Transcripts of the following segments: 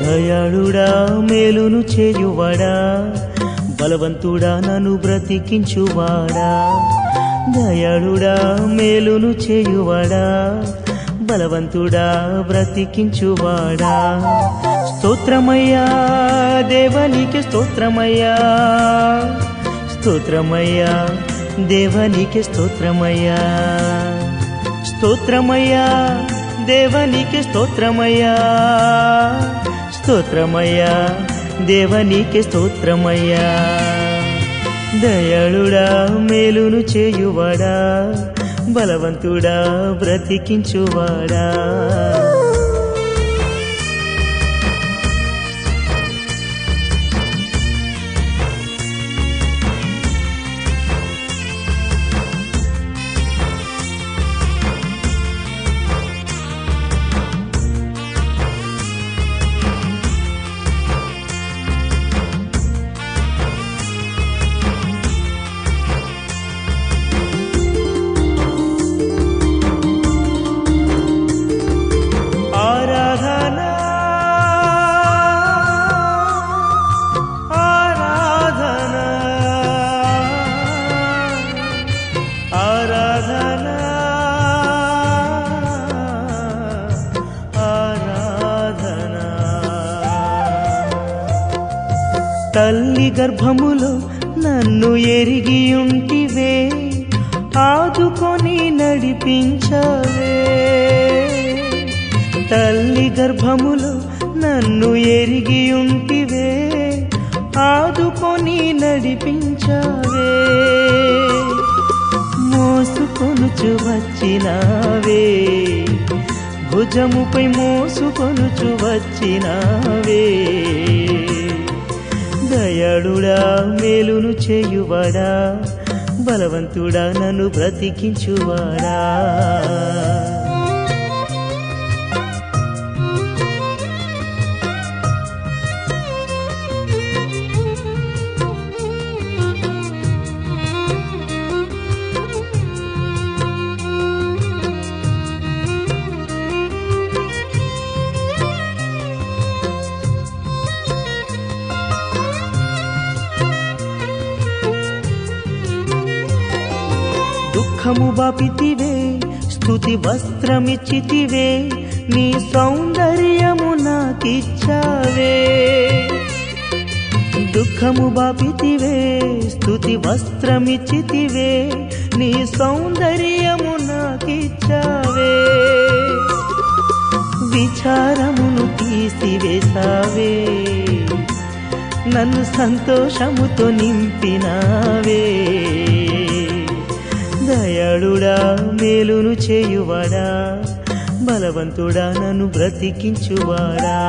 దయాళుడా మేలును చేయువాడా, బలవంతుడా నన్ను బ్రతికించువాడా. దయాళుడా మేలును చేయువాడా, బలవంతుడా బ్రతికించువాడా. స్తోత్రమయ్యా దేవానికి స్తోత్రమయ్యా, స్తోత్రమయ్యా దేవానికి స్తోత్రమయ్యా. స్తోత్రమయ్యా దేవానికి స్తోత్రమయ్యా, స్తోత్రమయ్యా దేవానికి స్తోత్రమయ్యా. దయాళుడా మేలును చేయువాడా, బలవంతుడా బ్రతికించువాడా. తల్లి గర్భములో నన్ను ఎరిగియుంటివే, ఆదుకొని నడిపించవే. తల్లి గర్భములో నన్ను ఎరిగియుంటివే, ఆదుకొని నడిపించవే. మోసుకొనుచు వచ్చినావే, భుజముపై మోసుకొనుచు వచ్చినావే. దయాళుడా మేలును చేయువాడా, బలవంతుడా నన్ను బ్రతికించువాడా. దుఃఖము బాపితివే, స్తుతి వస్త్రమిచ్చితివే, నీ సౌందర్యము నాకిచ్చావే. దుఃఖము బాపితివే, స్తుతి వస్త్రమిచ్చితివే, నీ సౌందర్యము నాకిచ్చావే. విచారమును తీసివేసావే, నన్ను సంతోషముతో నింపినావే. దయాళుడా మేలును చేయువాడా, బలవంతుడా నన్ను బ్రతికించువాడా.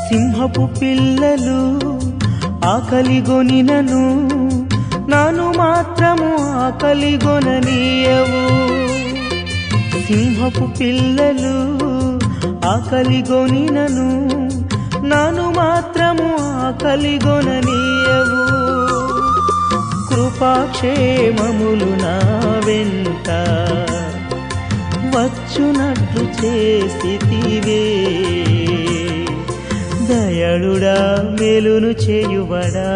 సింహపు పిల్లలు ఆకలిగొనినను, నాను మాత్రము ఆకలిగొననీయవు. సింహపు పిల్లలు ఆకలిగొనినను, నాను మాత్రము ఆకలిగొననీయవు. కృపాక్షేమములు నా వెంట వచ్చునట్లు చేసితివే. దయాళుడా మేలును చేయువాడా,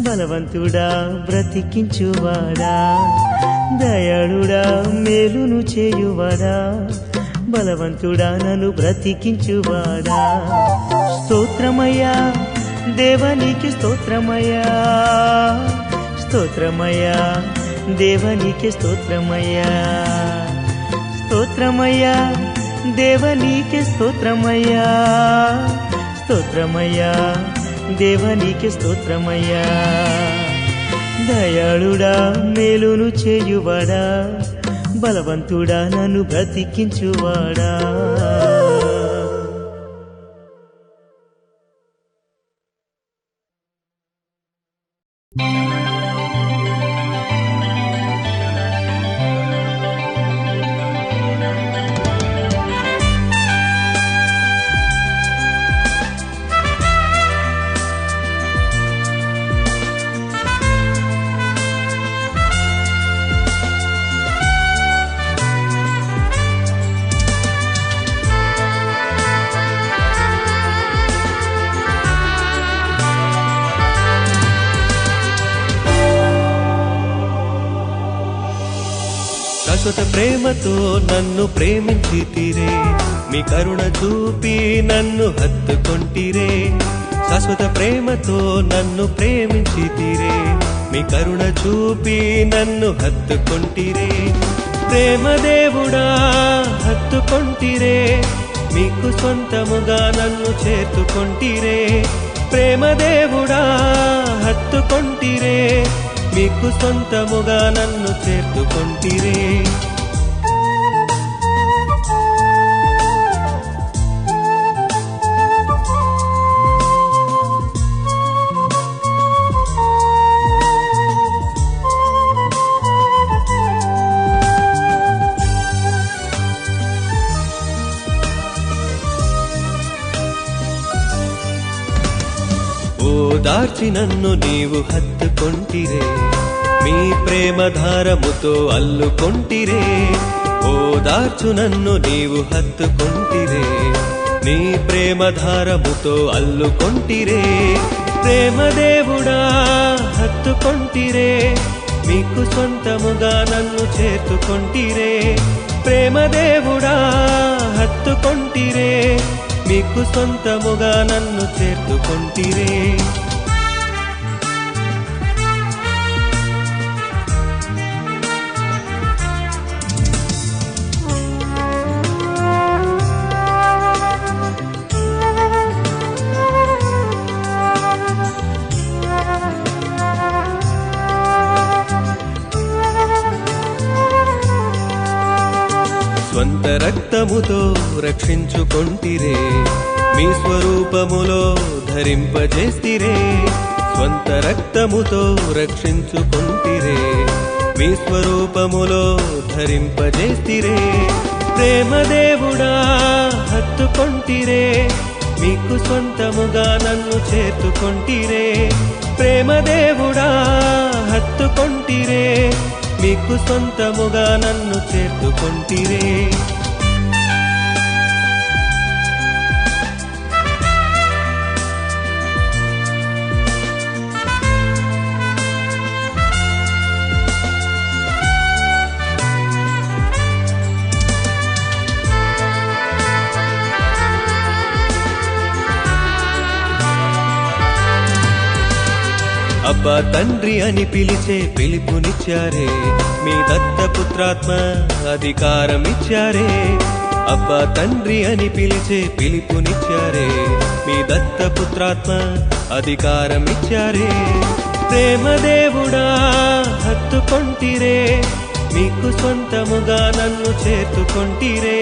బలవంతుడా బ్రతికించువాడా. దయాళుడా మేలును చేయువాడా, బలవంతుడా నన్ను బ్రతికించువాడా. స్తోత్రమయ్యా దేవానికి స్తోత్రమయ్యా, స్తోత్రమయ్యా దేవానికి స్తోత్రమయ్యా. స్తోత్రమయ్యా దేవానికి స్తోత్రమయ్యా, స్తోత్రమయ్యా దేవానికి స్తోత్రమయ్యా. దయాళుడా మేలును చేయువాడా బలవంతుడా నన్ను బ్రతికించువాడా శాశ్వత ప్రేమతో నన్ను ప్రేమించితిరే మీ కరుణ చూపి నన్ను హత్తుకొంటిరే శాశ్వత ప్రేమతో నన్ను ప్రేమించితిరే మీ కరుణ చూపి నన్ను హత్తుకొంటిరే ప్రేమ దేవుడా హత్తుకొంటిరే మీకు సొంతముగా నన్ను చేర్చుకొంటిరే ప్రేమ దేవుడా హత్తుకొంటిరే మీకు సొంతముగా నన్ను చేర్చుకొంటిరే ఓదార్చి నన్ను నీవు హత్తుకొంటిరే మీ ప్రేమ ధారముతో అల్లుకొంటిరే ఓదార్చు నన్ను నీవు హత్తుకొంటిరే నీ ప్రేమ ధారముతో అల్లుకొంటిరే ప్రేమ దేవుడా హత్తుకొంటిరే మీకు సొంతముగా నన్ను చేర్చుకొంటిరే ప్రేమ దేవుడా హత్తుకొంటిరే మీకు సొంతముగా నన్ను చేర్చుకొంటిరే స్వంత రక్తముతో రక్షించుకొంటిరే మీ స్వరూపములో ధరింపజేస్తిరే స్వంత రక్తముతో రక్షించుకొంటిరే మీ స్వరూపములో ధరింపజేస్తిరే ప్రేమ దేవుడా హత్తుకొంటిరే మీకు సొంతముగా నన్ను చేర్చుకొంటిరే ప్రేమ దేవుడా హత్తుకొంటిరే మీకు సొంతముగా నన్ను చేర్చుకొంటిరే అబ్బా తండ్రి అని పిలిచే పిలుపునిచ్చారే మీ దత్తపుత్రాత్మ అధికారం ఇచ్చారే అబ్బా తండ్రి అని పిలిచే పిలుపునిచ్చారే మీ దత్తపుత్రాత్మ అధికారం ఇచ్చారే ప్రేమ దేవుడా హత్తుకొంటిరే మీకు సొంతముగా నన్ను చేర్చుకొంటిరే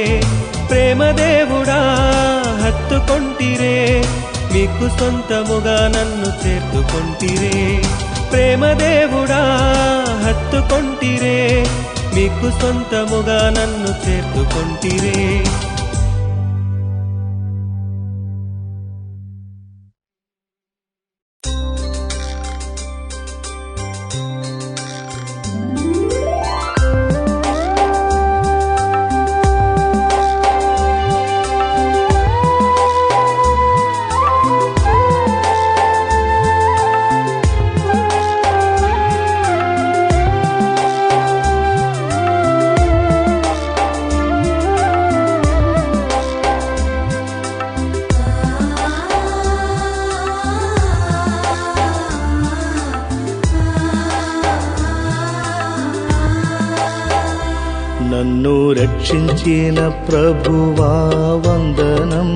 ప్రేమ దేవుడా హత్తుకొంటిరే మీకు సొంతముగా నన్ను చేర్చుకొంటిరే ప్రేమ దేవుడా హత్తుకొంటిరే మీకు సొంతముగా నన్ను చేర్చుకొంటిరే నన్ను రక్షించిన ప్రభువా వందనం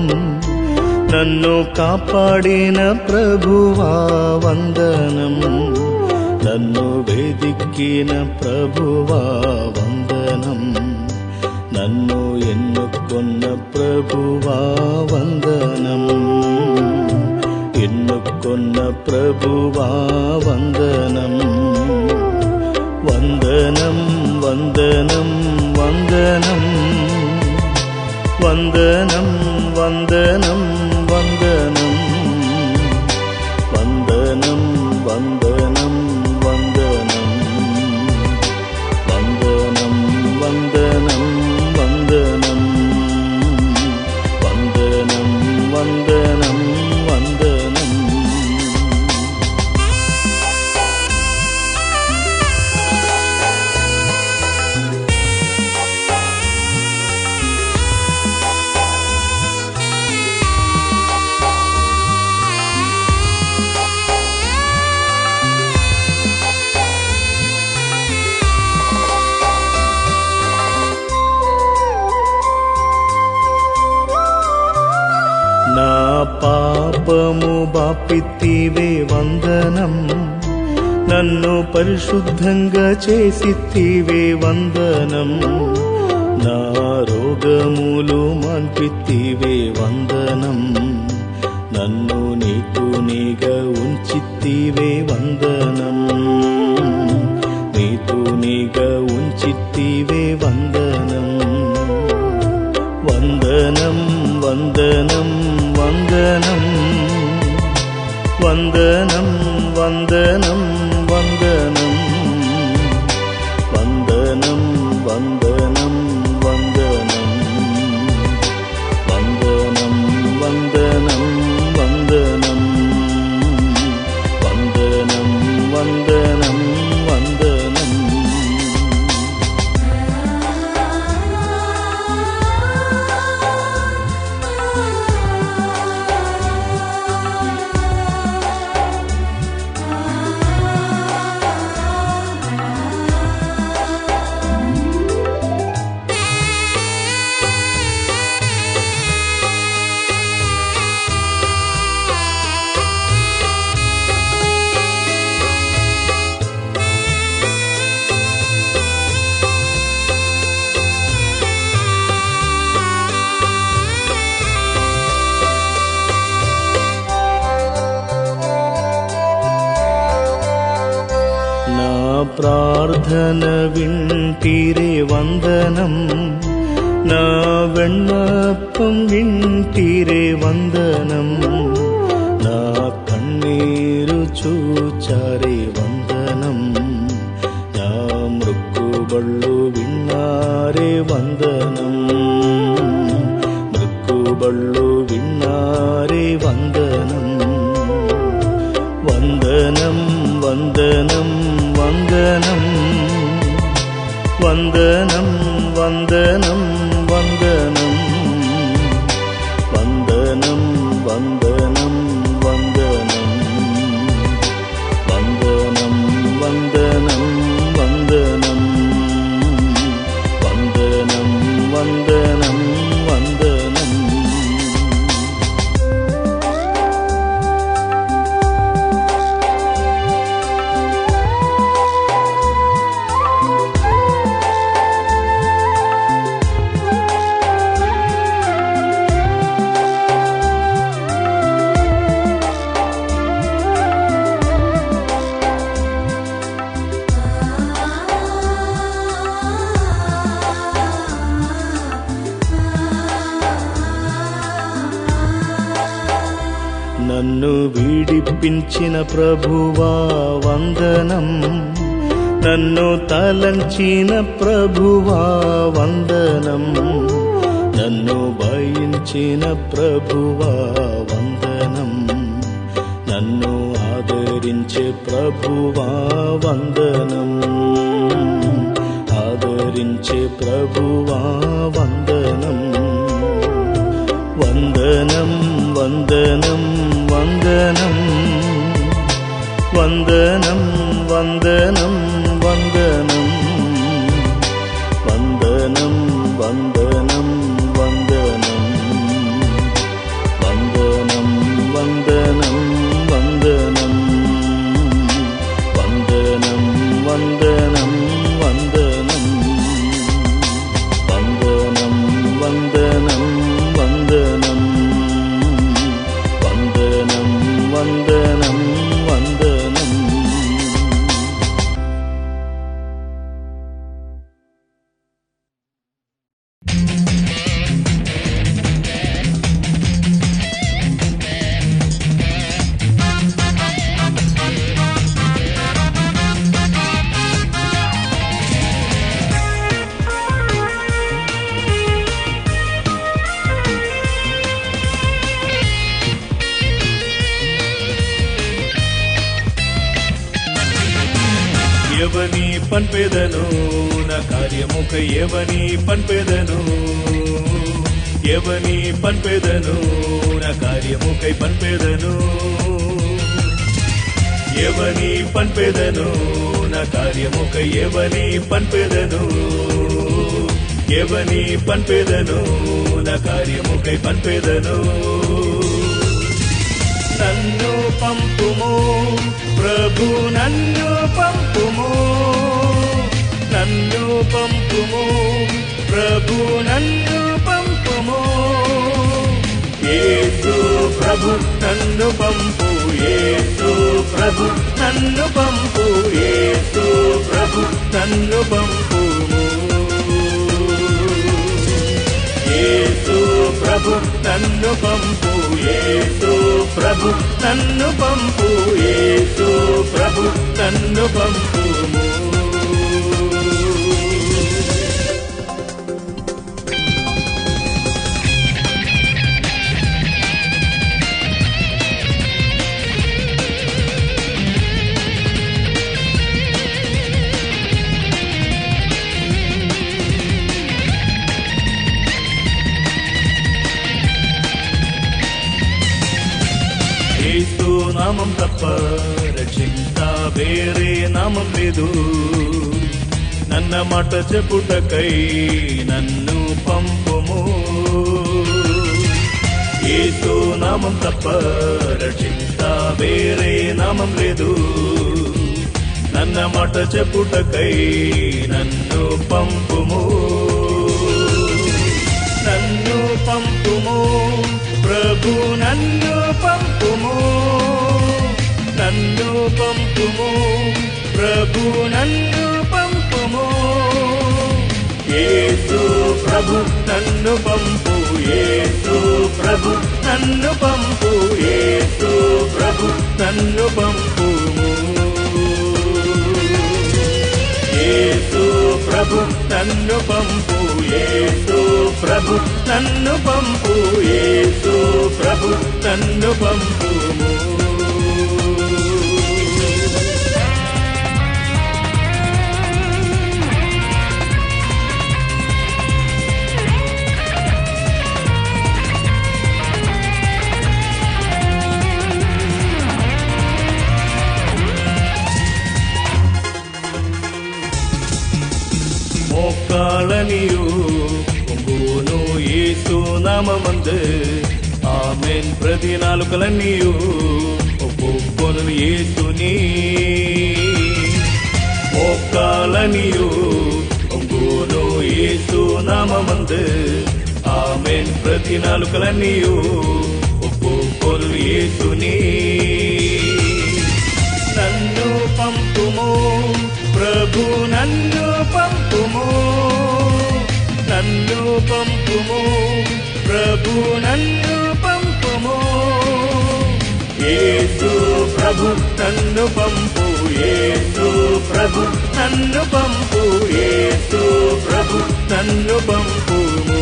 నన్ను కాపాడిన ప్రభువా వందనం నన్ను పలికిన ప్రభువా వందనం, నన్ను ఎన్నుకొన్న ప్రభువా వందనం, ఎన్నుకొన్న ప్రభువా వందనం. వందనం వందనం వందనం వందనం వందనం వందనం వందనం వందనం వందనం వందనం వందనం వందనం వందనం వందనం వందనం. నా పాపము బాపితివే వందనం, నన్ను పరిశుద్ధంగా చేసితివే వందనం, నా రోగములు మాన్పితివే వందనం, నన్ను నీతునిగా ఉంచితివే వందనం, నీతునిగా ఉంచితివే వందనం. వందనం వందనం వందనం వందనం వందనం వందనం వందనం వందనం వందనం వందనం వందనం వందనం వందనం వందనం వందనం. ప్రార్థన వింటిరే వందనం, నా విన్నపం వింటిరే వందనం, నా కన్నీరు చూచారే వందనం, నా మృక్కుబళ్ళు విన్నారే వందనం, మృక్కుబళ్ళు విన్నారే వందనం. వందనం వందనం వందనం వందనం వందనం వందనం వందనం వందనం వందనం వందనం వందనం వందనం వందనం వందనం వందనం. నన్ను విడిపించిన ప్రభువా వందనం, నన్ను తలంచిన ప్రభువా వందనం, నన్ను భయించిన ప్రభువా వందనం, నన్ను ఆదరించే ప్రభువా వందనం, ఆదరించే ప్రభువా వందనం. వందనం వందనం వందనం వందనం వందనం వందనం వందనం వందనం వందనం వందనం వందనం వందనం వందనం వందనం ఎవని పంపెదను నా కార్యముకై ఎవని పంపెదను ఎవని పంపెదను నా కార్యముకై పంపెదను ఎవని పంపెదను నా కార్యముకై ఎవని పంపెదను ఎవని పంపెదను నా కార్యముకై పంపెదను నన్ను పంపుము ప్రభు నన్ను పంపుము నన్ను పంపుము ప్రభు నన్ను పంపుము యేసు ప్రభు నన్ను పంపు యేసు ప్రభు నన్ను పంపు యేసు ప్రభు నన్ను పంపుము యేసు ప్రభు నన్ను పంపు యేసు ప్రభు నన్ను పంపు యేసు ప్రభు నన్ను పంపుము యేసు నామం తప్ప రక్షింత వేరే నామం లేదు నన్న మాట చెప్పుటకై నన్ను పంపుము యేసు నామం తప్ప రక్షింత వేరే నామం లేదు నన్న మాట చెప్పుటకై నన్ను పంపుము నన్ను పంపుము ప్రభు నన్ను పంపుము నన్ను పంపుము ప్రభు నన్ను పంపుము యేసు ప్రభు నన్ను పంపు యేసు ప్రభు నన్ను పంపు యేసు ప్రభు నన్ను పంపుము యేసు ప్రభు నన్ను పంపు యేసు ప్రభు నన్ను పంపు యేసు ప్రభు నన్ను పంపుము మోకాళ్ళనియు పొంగును యేసు నామమందు ఆమేన్ ప్రతి నాలుకలనియు ఒప్పుకొను యేసుని మోకాళ్ళనియు పొంగును యేసు నామమందు ఆమేన్ ప్రతి నాలుకలనియు ఒప్పుకొను యేసుని నన్ను పంపుము ప్రభు నన్ను పంపుము నన్ను పంపుము ప్రభు నన్ను పంపుము యేసు ప్రభు నన్ను పంపు యేసు ప్రభు నన్ను పంపు యేసు ప్రభు నన్ను పంపుము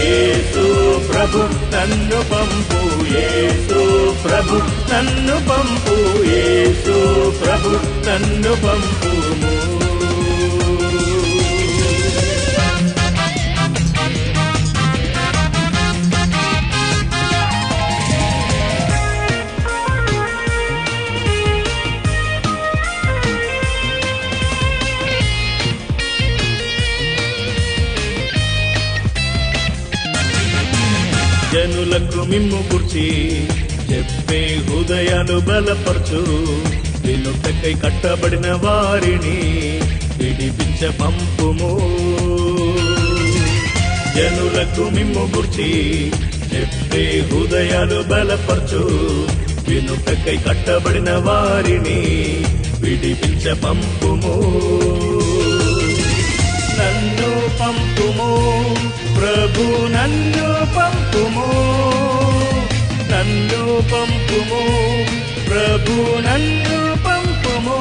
యేసు ప్రభు నన్ను పంపు యేసు ప్రభు నన్ను పంపు యేసు ప్రభు నన్ను పంపుము జనులకు మిమ్ము గుర్చి చెప్పే హృదయాలు బలపరచు వినుటకై కట్టబడిన వారిని విడిపించ పంపుము జనులకు మిమ్ము గుర్చి చెప్పే హృదయాలు బలపరచు వినుటకై కట్టబడిన వారిని విడిపించ పంపుము నన్ను పంపుము ప్రభు నన్ను పంపుము నన్ను పంపుము ప్రభు నన్ను పంపుము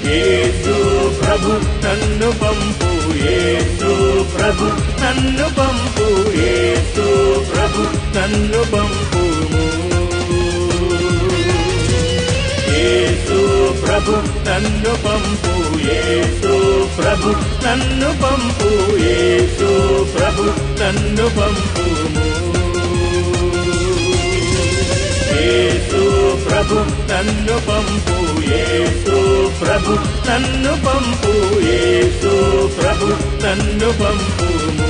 యేసు ప్రభు నన్ను పంపు యేసు ప్రభు నన్ను పంపు యేసు ప్రభు నన్ను పంపుము ప్రభు నన్ను పంపు యేసు ప్రభు నన్ను పంపు యేసు ప్రభు నన్ను పంపుము యేసు ప్రభు నన్ను పంపు యేసు ప్రభు నన్ను పంపు యేసు ప్రభు నన్ను పంపుము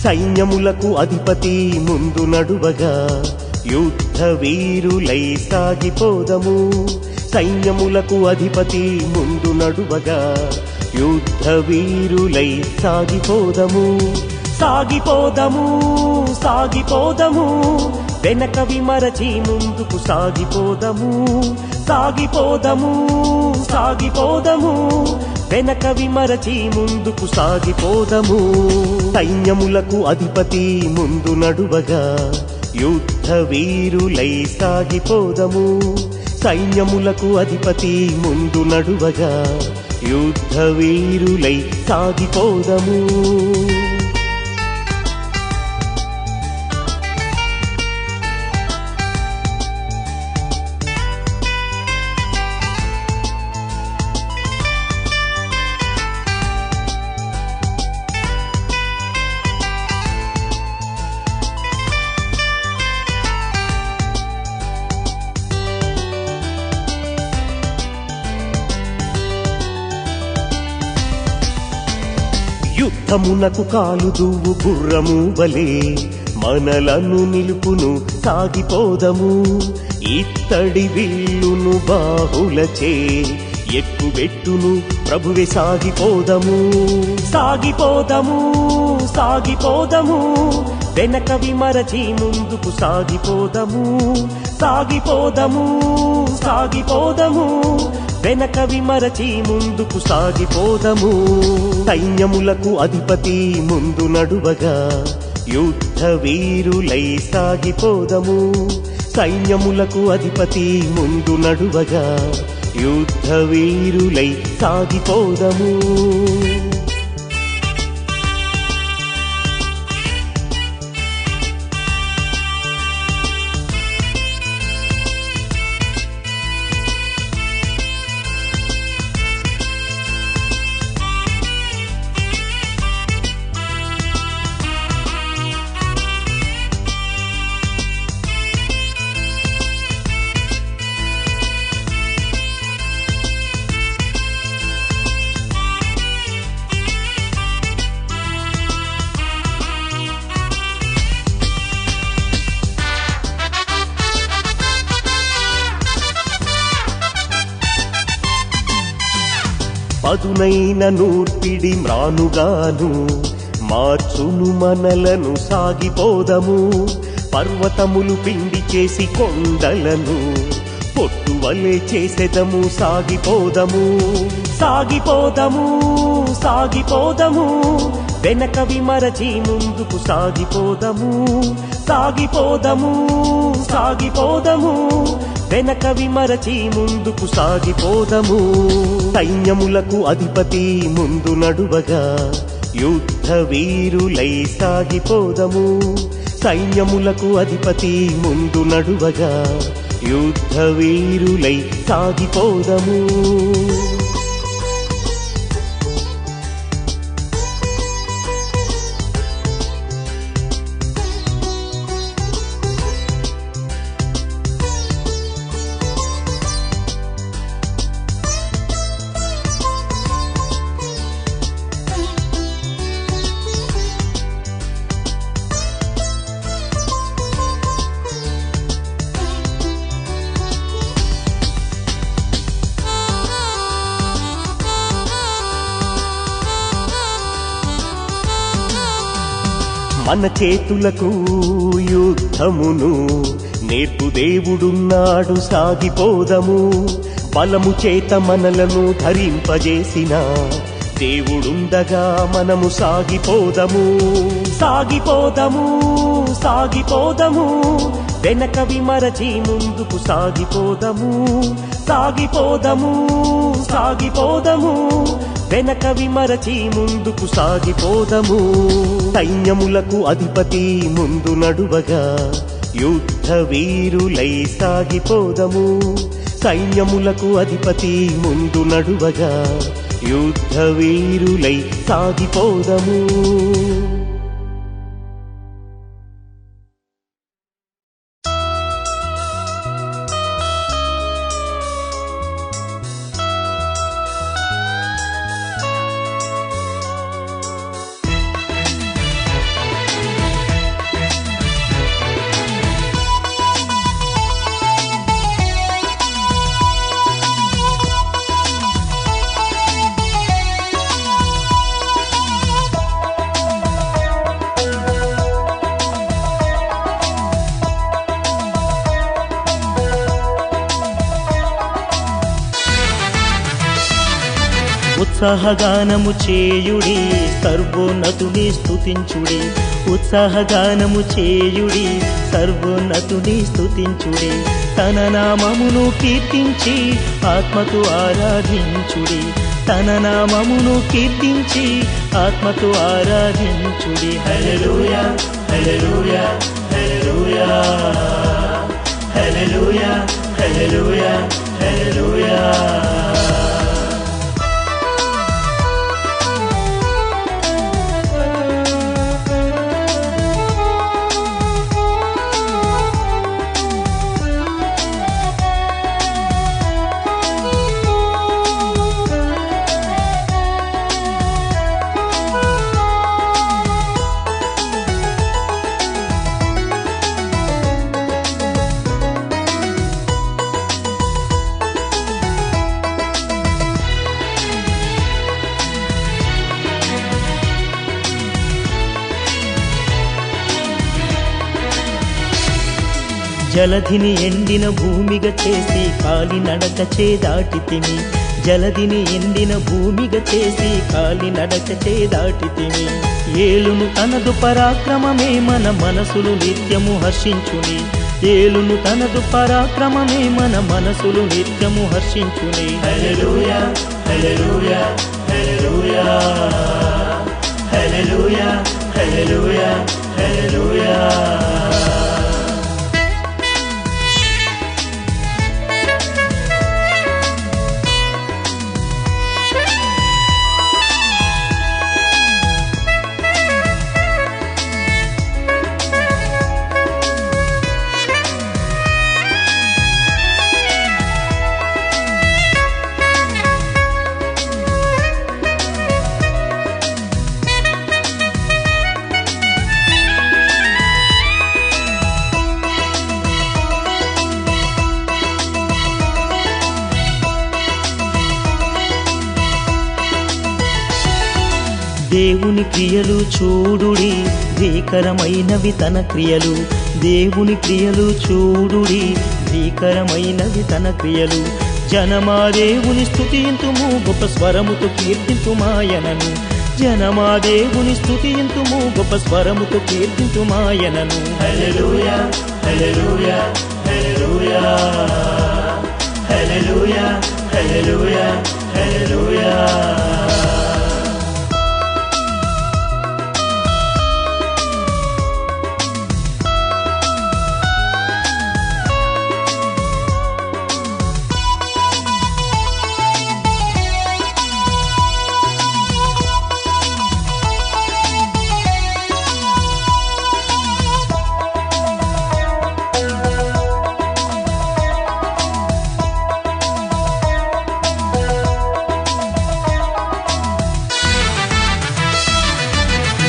సైన్యములకు అధిపతి ముందు నడువగా యుద్ధ వీరులై సాగిపోదము సైన్యములకు అధిపతి ముందు నడువగా యుద్ధ వీరులై సాగిపోదము సాగిపోదము సాగిపోదము వెనక విమరచి ముందుకు సాగిపోదము సాగిపోదము సాగిపోదము వెనక విమరచి ముందుకు సాగిపోదము సైన్యములకు అధిపతి ముందు నడువగా యుద్ధ వీరులై సాగిపోదము సైన్యములకు అధిపతి ముందు నడువగా యుద్ధ వీరులై సాగిపోదము యుద్ధమునకు కాలుదువు గుర్రము వలె మనలను నిలుపును సాగిపోదము ఇత్తడి విల్లును బాహులచే ఎక్కుబెట్టును ప్రభువే సాగిపోదము సాగిపోదము సాగిపోదము వెనక విమరచి ముందుకు సాగిపోదము సాగిపోదము సాగిపోదము వెనక విమరచి ముందుకు సాగిపోదము సైన్యములకు అధిపతి ముందు నడువగా యుద్ధ వీరులై సాగిపోదము సైన్యములకు అధిపతి ముందు నడువగా యుద్ధ వీరులై సాగిపోదము పదునైన నూర్పిడి మ్రానుగాను మార్చును మనలను సాగిపోదము పర్వతములు పిండి చేసి కొండలను పొట్టువలే చేసెదము సాగిపోదము సాగిపోదము సాగిపోదము వెనక విమరచి ముందుకు సాగిపోదము సాగిపోదము సాగిపోదము వెనక విమరచి ముందుకు సాగిపోదము సైన్యములకు అధిపతి ముందు నడువగా యుద్ధ వీరులై సాగిపోదము సైన్యములకు అధిపతి ముందు నడువగా యుద్ధ వీరులై సాగిపోదము మన చేతులకు యుద్ధమును నేర్పు దేవుడున్నాడు, సాగిపోదము. బలము చేత మనలను ధరింపజేసిన దేవుడుండగా మనము సాగిపోదము. సాగిపోదము, సాగిపోదము, వెనక విమరచి ముందుకు సాగిపోదము. సాగిపోదము, సాగిపోదము, వెనక విమరచి ముందుకు సాగిపోదము. సైన్యములకు అధిపతి ముందు నడువగా యుద్ధ వీరులై సాగిపోదము. సైన్యములకు అధిపతి ముందు నడువగా యుద్ధ వీరులై సాగిపోదము. ఉత్సాహగానము చేయుడి, సర్వోన్నతుని స్తుతించుడి. ఉత్సాహగానము చేయుడి, సర్వోన్నతుని స్తుతించుడి. తన నామమును కీర్తించి ఆత్మతో ఆరాధించుడి. తన నామమును కీర్తించి ఆత్మతో ఆరాధించుడి. హల్లెలూయా, హల్లెలూయా, హల్లెలూయా, హల్లెలూయా, హల్లెలూయా, హల్లెలూయా. జలధిని ఎండిన భూమిగా చేసి కాలి నడక చేదాటితిమి. జలధిని ఎండిన భూమిగా చేసి కాలి నడక చేదాటితిమి. ఏలును తనదు పరాక్రమమే మన మనసులు నిత్యము హర్షించుని. ఏలును తనదు పరాక్రమమే మన మనసులు నిత్యము హర్షించుని. హల్లెలూయా, హల్లెలూయా, హల్లెలూయా, హల్లెలూయా, హల్లెలూయా, హల్లెలూయా. దేవుని క్రియలు చూడుడి, భీకరమైనవి తన క్రియలు. దేవుని క్రియలు చూడుడి, భీకరమైనవి తన క్రియలు. జనమా దేవుని స్తుతింతుము, గొప్ప స్వరముతో కీర్తింతుమాయనను. జనమా దేవుని స్తుతింతుము, గొప్ప స్వరముతో కీర్తింతుమాయనను. హల్లెలూయా, హల్లెలూయా, హల్లెలూయా, హల్లెలూయా, హల్లెలూయా, హల్లెలూయా.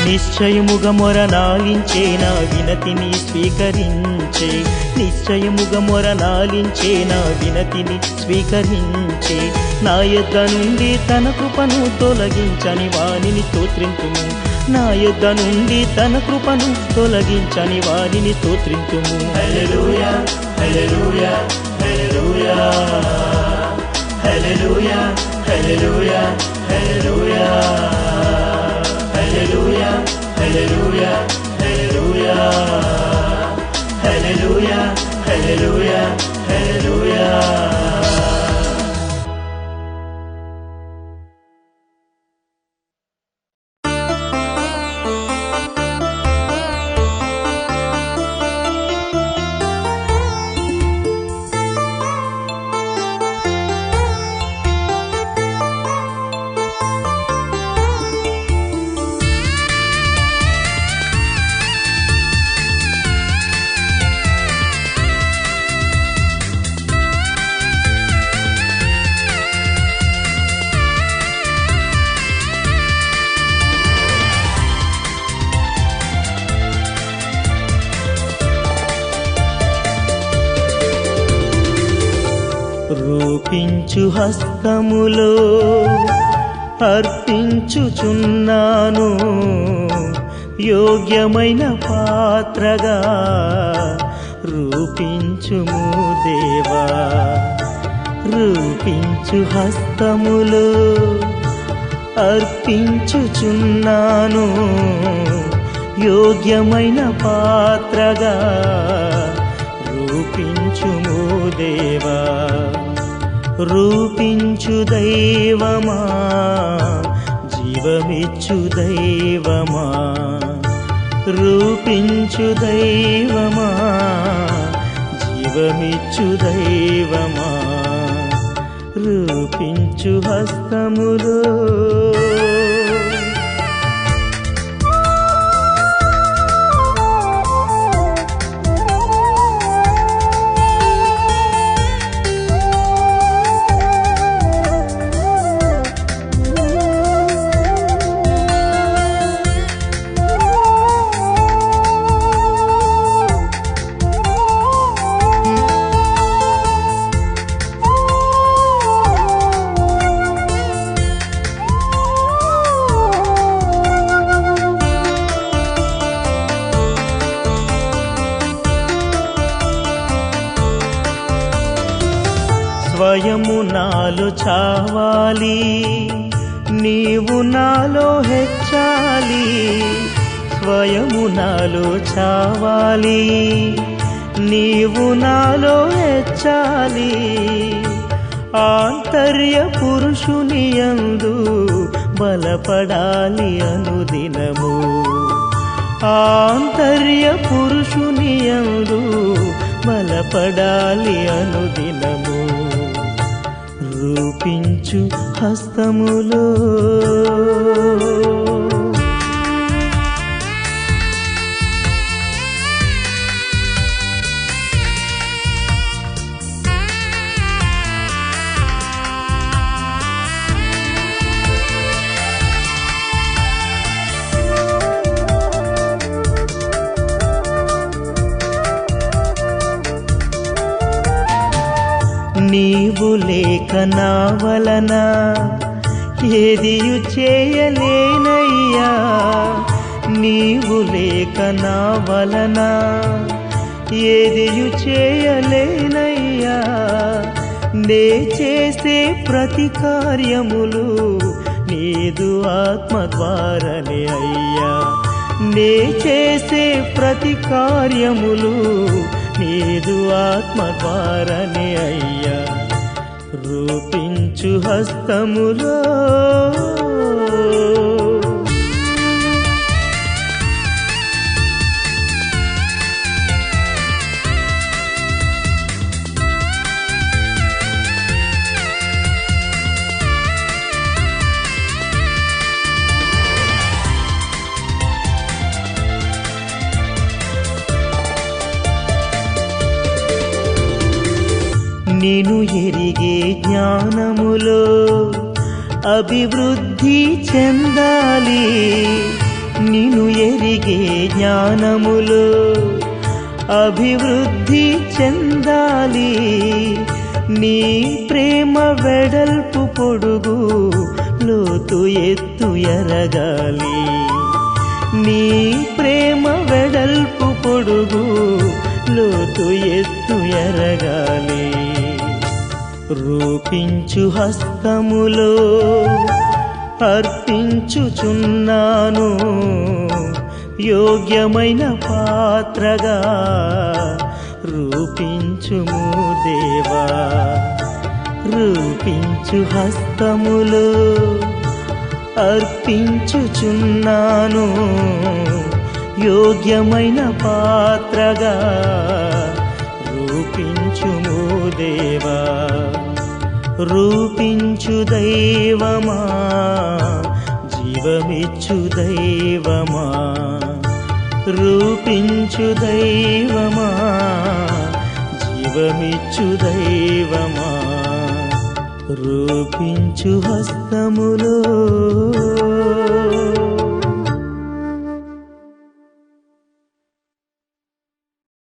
నిశ్చయముగా మొరనాలించే నా వినతిని స్వీకరించే. నిశ్చయముగా మొరనాలించే నా వినతిని స్వీకరించే. నా యొద్ద నుండి తన కృపను తొలగించని వానిని స్తోత్రింతుము. నా యొద్ద నుండి తన కృపను తొలగించని వారిని స్తోత్రించుము. హల్లెలూయా హల్లెలూయా హల్లెలూయా హల్లెలూయా హల్లెలూయా హల్లెలూయా హల్లెలూయా హల్లెలూయా హల్లెలూయా హల్లెలూయా హల్లెలూయా హల్లెలూయా. రూపించు హస్తములో అర్పించుచున్నాను, యోగ్యమైన పాత్రగా రూపించుము దేవా. రూపించు హస్తములో అర్పించుచున్నాను, యోగ్యమైన పాత్రగా రూపించుము దేవా. రూపించు దైవమా, జీవమిచ్చు దైవమా. రూపించు దైవమా, జీవమిచ్చు దైవమా. రూపించు హస్తములో స్వయము నాలో చావాలి, నీవు నాలో హెచ్చాలి. స్వయము నాలో చావాలి, నీవు నాలో హెచ్చాలి. ఆంతర్య పురుషుని యందు బలపడాలి అనుదినము. ఆంతర్య పురుషుని యందు బలపడాలి అనుదినము. రూపించు హస్తములో నీవు లేక నా వలన ఏదియు చేయలేనయ్యా. నీవు లేక నా వలన ఏదియు చేయలేనయ్యా. నే చేసే ప్రతి కార్యములు నీదు ఆత్మ ద్వారానే అయ్యా. నే చేసే ప్రతి కార్యములు నీదు ఆత్మ ద్వారానే అయ్యా. రూపించు హస్తములో నిన్ను ఎరిగే జ్ఞానములో అభివృద్ధి చెందాలి. నిన్ను ఎరిగే జ్ఞానములో అభివృద్ధి చెందాలి. నీ ప్రేమ వెడల్పు పొడుగు లోతు ఎత్తు ఎరగాలి. నీ ప్రేమ వెడల్పు పొడుగు లోతు ఎత్తు ఎరగాలి. రూపించు హస్తములో అర్పించుచున్నాను, యోగ్యమైన పాత్రగా రూపించుము దేవా. రూపించు హస్తములో అర్పించుచున్నాను, యోగ్యమైన పాత్రగా రూపించుము దేవా. రూపించు దైవమా, జీవమిచ్చు దైవమా. రూపించు దైవమా, జీవమిచ్చు దైవమా. రూపించు హస్తములో